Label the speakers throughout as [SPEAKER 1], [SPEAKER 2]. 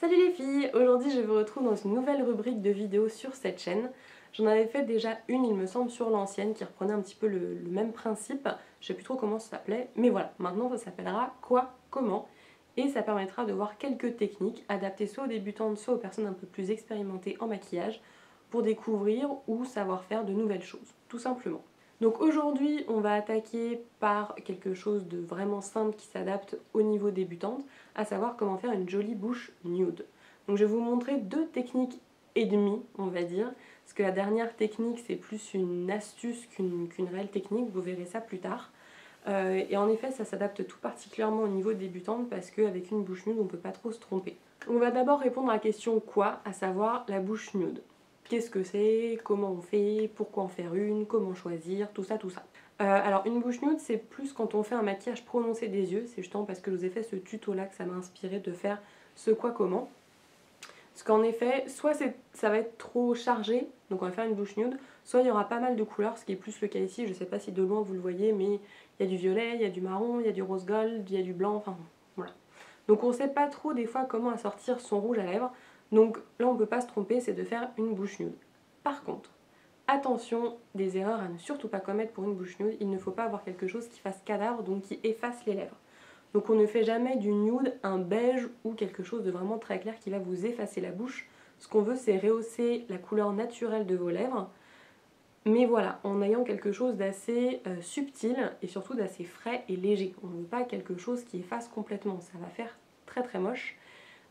[SPEAKER 1] Salut les filles, aujourd'hui je vous retrouve dans une nouvelle rubrique de vidéos sur cette chaîne. J'en avais fait déjà une il me semble sur l'ancienne qui reprenait un petit peu le même principe. Je sais plus trop comment ça s'appelait, mais voilà, maintenant ça s'appellera Quoi, Comment, et ça permettra de voir quelques techniques adaptées soit aux débutantes soit aux personnes un peu plus expérimentées en maquillage pour découvrir ou savoir faire de nouvelles choses, tout simplement. Donc aujourd'hui on va attaquer par quelque chose de vraiment simple qui s'adapte au niveau débutante, à savoir comment faire une jolie bouche nude. Donc je vais vous montrer deux techniques et demie, on va dire, parce que la dernière technique c'est plus une astuce qu'une réelle technique, vous verrez ça plus tard. Et en effet ça s'adapte tout particulièrement au niveau débutante parce qu'avec une bouche nude on ne peut pas trop se tromper. On va d'abord répondre à la question quoi, à savoir la bouche nude. Qu'est-ce que c'est, comment on fait, pourquoi en faire une, comment choisir, tout ça, tout ça. Alors une bouche nude c'est plus quand on fait un maquillage prononcé des yeux, c'est justement parce que je vous ai fait ce tuto là que ça m'a inspiré de faire ce quoi comment. Parce qu'en effet, soit ça va être trop chargé, donc on va faire une bouche nude, soit il y aura pas mal de couleurs, ce qui est plus le cas ici, je sais pas si de loin vous le voyez, mais il y a du violet, il y a du marron, il y a du rose gold, il y a du blanc, enfin voilà. Donc on sait pas trop des fois comment assortir son rouge à lèvres, donc là on peut pas se tromper, c'est de faire une bouche nude. Par contre, attention, des erreurs à ne surtout pas commettre pour une bouche nude, il ne faut pas avoir quelque chose qui fasse cadavre, donc qui efface les lèvres. Donc on ne fait jamais du nude un beige ou quelque chose de vraiment très clair qui va vous effacer la bouche. Ce qu'on veut c'est rehausser la couleur naturelle de vos lèvres, mais voilà, en ayant quelque chose d'assez subtil et surtout d'assez frais et léger. On ne veut pas quelque chose qui efface complètement, ça va faire très très moche.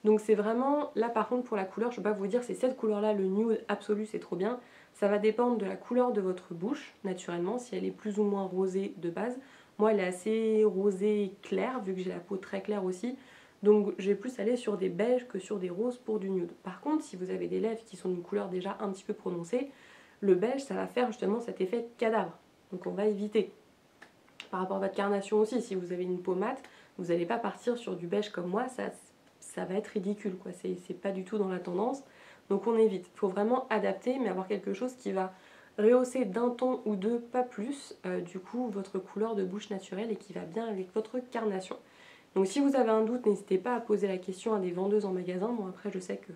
[SPEAKER 1] Donc c'est vraiment, là par contre pour la couleur, je ne vais pas vous dire c'est cette couleur là, le nude absolu c'est trop bien. Ça va dépendre de la couleur de votre bouche, naturellement, si elle est plus ou moins rosée de base. Moi elle est assez rosée claire, vu que j'ai la peau très claire aussi. Donc je vais plus aller sur des beiges que sur des roses pour du nude. Par contre, si vous avez des lèvres qui sont d'une couleur déjà un petit peu prononcée, le beige ça va faire justement cet effet de cadavre. Donc on va éviter. Par rapport à votre carnation aussi, si vous avez une peau mate, vous n'allez pas partir sur du beige comme moi, ça va être ridicule, quoi. C'est pas du tout dans la tendance. Donc on évite. Il faut vraiment adapter, mais avoir quelque chose qui va rehausser d'un ton ou deux, pas plus, du coup, votre couleur de bouche naturelle et qui va bien avec votre carnation. Donc si vous avez un doute, n'hésitez pas à poser la question à des vendeuses en magasin. Bon, après, je sais que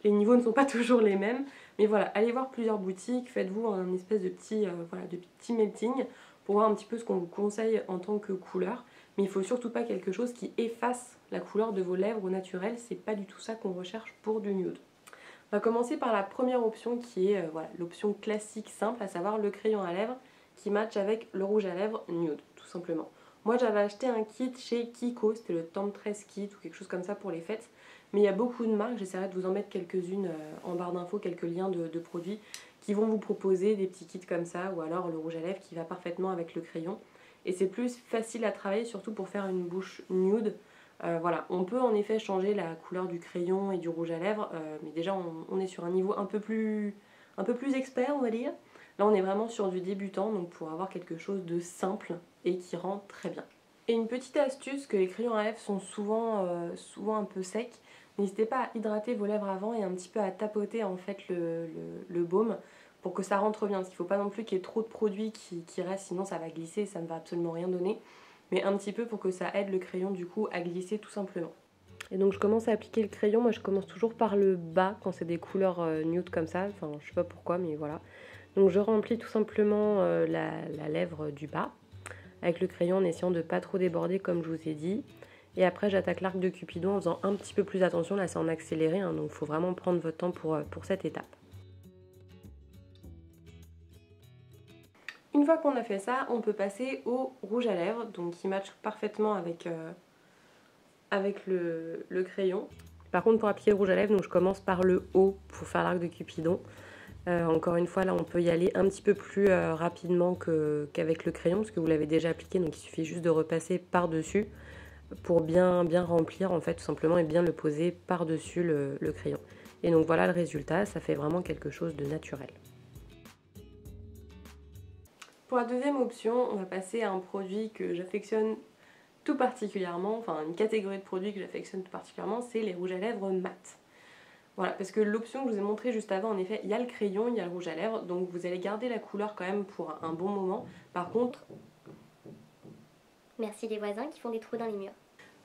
[SPEAKER 1] les niveaux ne sont pas toujours les mêmes, mais voilà, allez voir plusieurs boutiques, faites-vous un espèce de petit melting pour voir un petit peu ce qu'on vous conseille en tant que couleur. Mais il ne faut surtout pas quelque chose qui efface la couleur de vos lèvres au naturel, c'est pas du tout ça qu'on recherche pour du nude. On va commencer par la première option qui est l'option classique simple, à savoir le crayon à lèvres qui match avec le rouge à lèvres nude, tout simplement. Moi j'avais acheté un kit chez Kiko, c'était le Temptress Kit ou quelque chose comme ça pour les fêtes. Mais il y a beaucoup de marques, j'essaierai de vous en mettre quelques-unes en barre d'infos, quelques liens de produits qui vont vous proposer des petits kits comme ça, ou alors le rouge à lèvres qui va parfaitement avec le crayon. Et c'est plus facile à travailler, surtout pour faire une bouche nude. Voilà, on peut en effet changer la couleur du crayon et du rouge à lèvres, mais déjà on est sur un niveau un peu plus expert, on va dire. Là on est vraiment sur du débutant, donc pour avoir quelque chose de simple et qui rend très bien. Et une petite astuce, que les crayons à lèvres sont souvent un peu secs, n'hésitez pas à hydrater vos lèvres avant et un petit peu à tapoter en fait le baume pour que ça rentre bien, parce qu'il ne faut pas non plus qu'il y ait trop de produits qui restent, sinon ça va glisser et ça ne va absolument rien donner. Mais un petit peu pour que ça aide le crayon du coup à glisser tout simplement. Et donc je commence à appliquer le crayon, moi je commence toujours par le bas quand c'est des couleurs nude comme ça, enfin je sais pas pourquoi mais voilà. Donc je remplis tout simplement la lèvre du bas avec le crayon en essayant de pas trop déborder comme je vous ai dit. Et après j'attaque l'arc de Cupidon en faisant un petit peu plus attention, là c'est en accéléré hein, donc il faut vraiment prendre votre temps pour cette étape. Une fois qu'on a fait ça, on peut passer au rouge à lèvres, donc qui match parfaitement avec le crayon. Par contre pour appliquer le rouge à lèvres, donc je commence par le haut pour faire l'arc de Cupidon. Encore une fois là on peut y aller un petit peu plus rapidement qu'avec le crayon parce que vous l'avez déjà appliqué, donc il suffit juste de repasser par dessus pour bien remplir en fait tout simplement et bien le poser par dessus le crayon. Et donc voilà le résultat, ça fait vraiment quelque chose de naturel. Pour la deuxième option, on va passer à un produit que j'affectionne tout particulièrement, enfin une catégorie de produits que j'affectionne tout particulièrement, c'est les rouges à lèvres mat. Voilà, parce que l'option que je vous ai montrée juste avant, en effet, il y a le crayon, il y a le rouge à lèvres, donc vous allez garder la couleur quand même pour un bon moment. Par contre...
[SPEAKER 2] Merci les voisins qui font des trous dans les murs.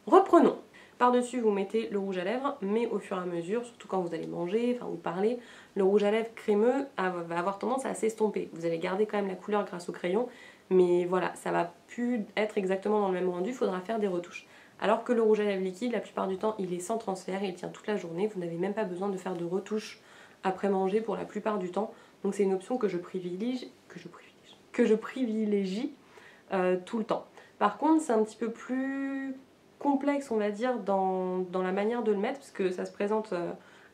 [SPEAKER 1] Reprenons. Par-dessus, vous mettez le rouge à lèvres, mais au fur et à mesure, surtout quand vous allez manger, enfin vous parlez, le rouge à lèvres crémeux va avoir tendance à s'estomper. Vous allez garder quand même la couleur grâce au crayon, mais voilà, ça va plus être exactement dans le même rendu, il faudra faire des retouches. Alors que le rouge à lèvres liquide, la plupart du temps, il est sans transfert, il tient toute la journée, vous n'avez même pas besoin de faire de retouches après manger pour la plupart du temps. Donc c'est une option que je privilégie, tout le temps. Par contre, c'est un petit peu plus complexe, on va dire, dans la manière de le mettre, parce que ça se présente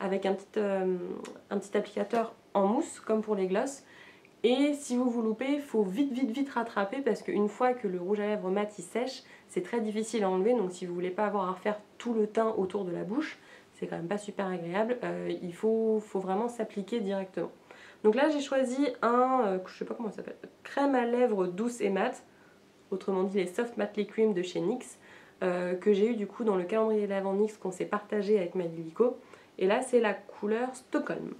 [SPEAKER 1] avec un petit applicateur en mousse, comme pour les glosses. Et si vous loupez, il faut vite rattraper, parce qu'une fois que le rouge à lèvres mat il sèche, c'est très difficile à enlever. Donc si vous voulez pas avoir à refaire tout le teint autour de la bouche, c'est quand même pas super agréable, il faut vraiment s'appliquer directement. Donc là j'ai choisi je sais pas comment ça s'appelle, crème à lèvres douce et mat, autrement dit les Soft Matte Cream de chez NYX, que j'ai eu du coup dans le calendrier de l'Avent NYX qu'on s'est partagé avec Malilico. Et là c'est la couleur Stockholm.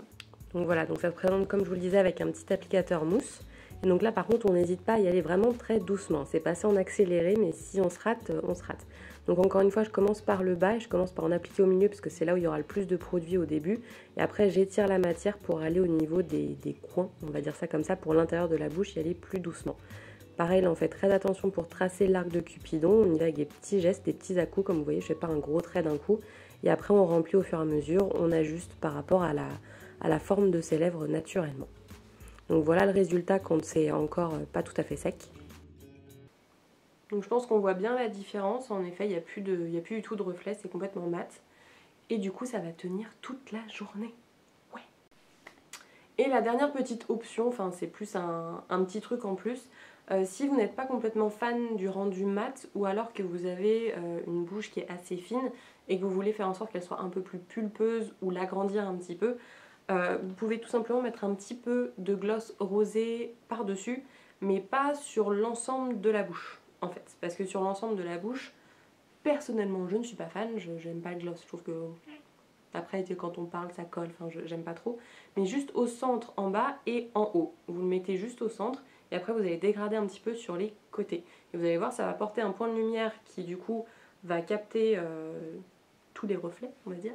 [SPEAKER 1] Donc voilà, donc ça se présente comme je vous le disais avec un petit applicateur mousse. Et donc là par contre on n'hésite pas à y aller vraiment très doucement. C'est passé en accéléré, mais si on se rate, on se rate. Donc encore une fois je commence par le bas et je commence par en appliquer au milieu parce que c'est là où il y aura le plus de produit au début. Et après j'étire la matière pour aller au niveau des coins, on va dire ça comme ça, pour l'intérieur de la bouche y aller plus doucement. Pareil, là on fait très attention pour tracer l'arc de Cupidon, on y va avec des petits gestes, des petits à-coups, comme vous voyez, je fais pas un gros trait d'un coup. Et après on remplit au fur et à mesure, on ajuste par rapport à la forme de ses lèvres naturellement. Donc voilà le résultat quand c'est encore pas tout à fait sec. Donc je pense qu'on voit bien la différence, en effet il n'y a plus du tout de reflet, c'est complètement mat. Et du coup ça va tenir toute la journée. Ouais. Et la dernière petite option, enfin c'est plus un petit truc en plus, si vous n'êtes pas complètement fan du rendu mat ou alors que vous avez une bouche qui est assez fine et que vous voulez faire en sorte qu'elle soit un peu plus pulpeuse ou l'agrandir un petit peu, vous pouvez tout simplement mettre un petit peu de gloss rosé par-dessus, mais pas sur l'ensemble de la bouche en fait. Parce que sur l'ensemble de la bouche, personnellement je ne suis pas fan, j'aime pas le gloss, je trouve que après quand on parle ça colle, enfin j'aime pas trop. Mais juste au centre en bas et en haut, vous le mettez juste au centre. Et après vous allez dégrader un petit peu sur les côtés. Et vous allez voir, ça va apporter un point de lumière qui du coup va capter tous les reflets, on va dire.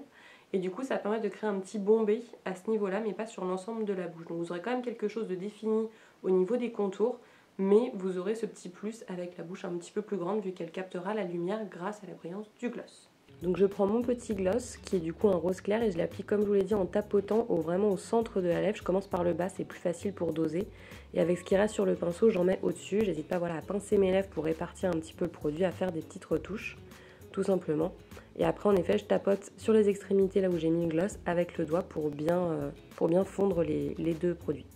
[SPEAKER 1] Et du coup ça permet de créer un petit bombé à ce niveau-là, mais pas sur l'ensemble de la bouche. Donc vous aurez quand même quelque chose de défini au niveau des contours, mais vous aurez ce petit plus avec la bouche un petit peu plus grande vu qu'elle captera la lumière grâce à la brillance du gloss. Donc je prends mon petit gloss qui est du coup un rose clair et je l'applique comme je vous l'ai dit en tapotant vraiment au centre de la lèvre. Je commence par le bas, c'est plus facile pour doser. Et avec ce qui reste sur le pinceau, j'en mets au-dessus. J'hésite pas voilà, à pincer mes lèvres pour répartir un petit peu le produit, à faire des petites retouches, tout simplement. Et après en effet je tapote sur les extrémités là où j'ai mis le gloss avec le doigt pour bien fondre les deux produits.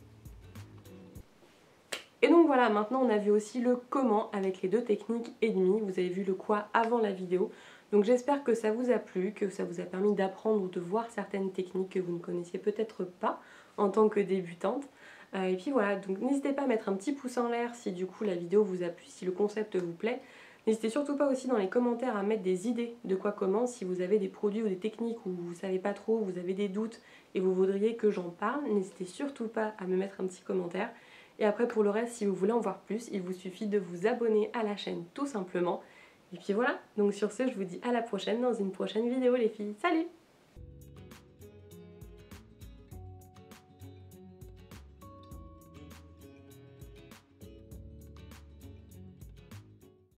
[SPEAKER 1] Et donc voilà, maintenant on a vu aussi le comment avec les deux techniques et demie. Vous avez vu le quoi avant la vidéo. Donc j'espère que ça vous a plu, que ça vous a permis d'apprendre ou de voir certaines techniques que vous ne connaissiez peut-être pas en tant que débutante. Et puis voilà, donc n'hésitez pas à mettre un petit pouce en l'air si du coup la vidéo vous a plu, si le concept vous plaît. N'hésitez surtout pas aussi dans les commentaires à mettre des idées de quoi comment, si vous avez des produits ou des techniques où vous ne savez pas trop, vous avez des doutes et vous voudriez que j'en parle. N'hésitez surtout pas à me mettre un petit commentaire. Et après pour le reste, si vous voulez en voir plus, il vous suffit de vous abonner à la chaîne tout simplement. Et puis voilà, donc sur ce, je vous dis à la prochaine dans une prochaine vidéo les filles. Salut!